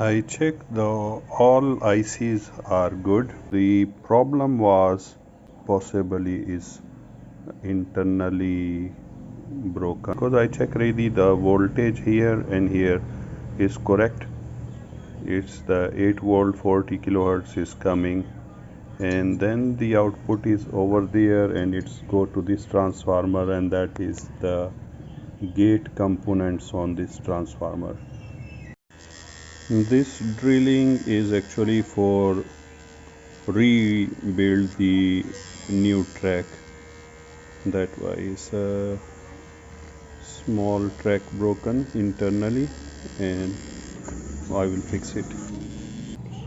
I checked all ICs are good. The problem was possibly is internally broken because I check really the voltage here and here is correct. It's the 8 volt 40 kilohertz is coming, and then the output is over there and it's go to this transformer, and that is the gate components on this transformer. This drilling is actually for rebuild the new track. That why is a small track broken internally, and I will fix it.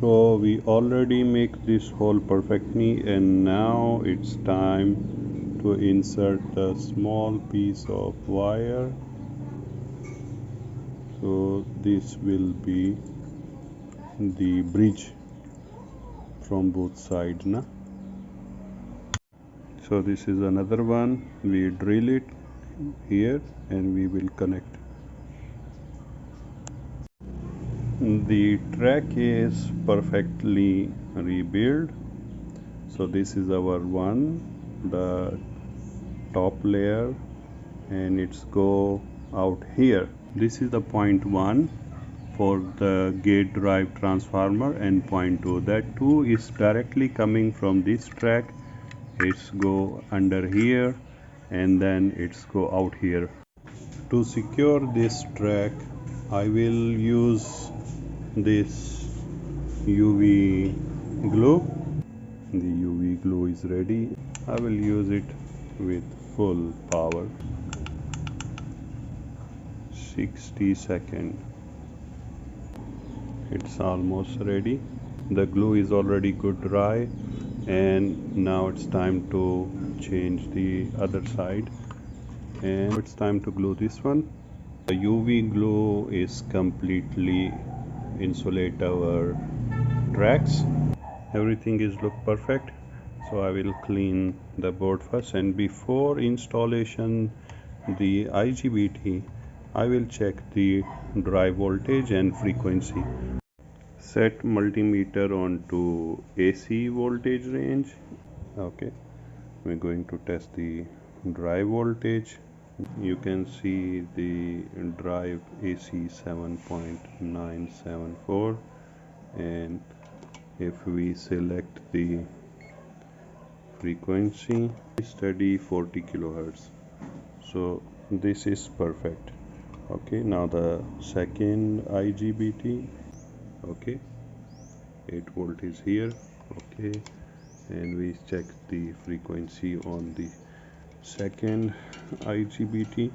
So we already make this hole perfectly, and now it's time to insert the small piece of wire. So this will be the bridge from both sides na. So this is another one. We drill it here and we will connect. The track is perfectly rebuilt. So this is our the top layer, and it's go out here. This is the point 1 for the gate drive transformer, and point 2, that 2 is directly coming from this track. It's go under here and then it's go out here. To secure this track, I will use this UV glue. The UV glue is ready. I will use it with full power. 60 seconds. It's almost ready. The glue is already good dry, and now it's time to change the other side, and it's time to glue this one. The UV glue is completely insulate our tracks. Everything is look perfect, so I will clean the board first, and before installation the IGBT I will check the drive voltage and frequency. Set multimeter on to AC voltage range. Okay, we're going to test the drive voltage. You can see the drive AC 7.974, and if we select the frequency, steady 40 kilohertz. So this is perfect. Okay, now the second IGBT. Okay, 8 volt is here. Okay, and we check the frequency on the second IGBT.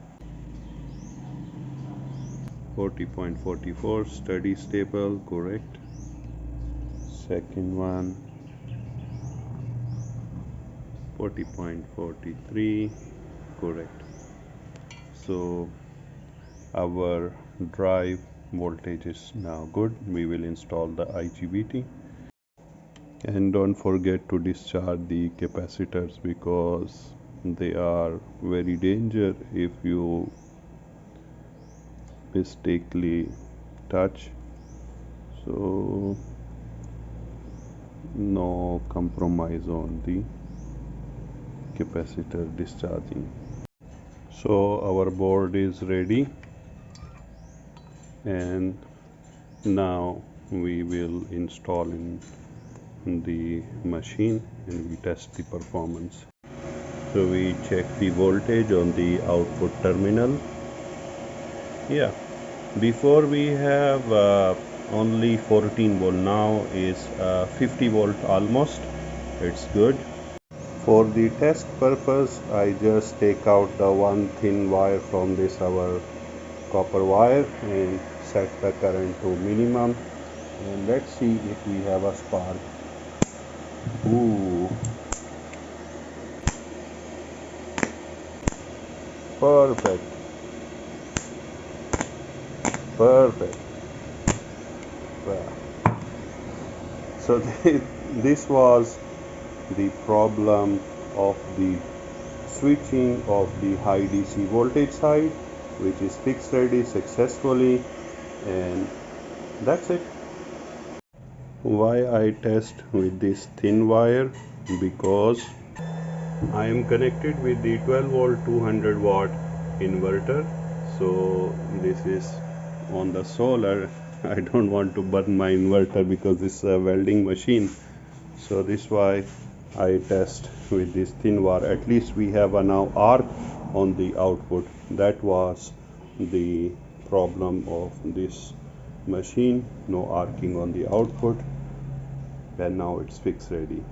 40.44, steady, stable, correct. Second one 40.43, correct. So our drive voltage is now good. We will install the IGBT, and don't forget to discharge the capacitors because they are very dangerous if you mistakenly touch. So no compromise on the capacitor discharging. So our board is ready, and now we will install in the machine and we test the performance. So we check the voltage on the output terminal. Yeah, before we have only 14 volt, now is 50 volt almost. It's good. For the test purpose, I just take out the one thin wire from this our copper wire and set the current to minimum, and let's see if we have a spark. Ooh, perfect, perfect. Wow. So this was the problem of the switching of the high DC voltage side, which is fixed ready successfully, and that's it. Why I test with this thin wire? Because I am connected with the 12 volt 200 watt inverter. So this is on the solar. I don't want to burn my inverter because this is a welding machine. So this is why I test with this thin wire. At least we have a now arc on the output. That was the problem of this machine, no arcing on the output, and now it's fixed ready.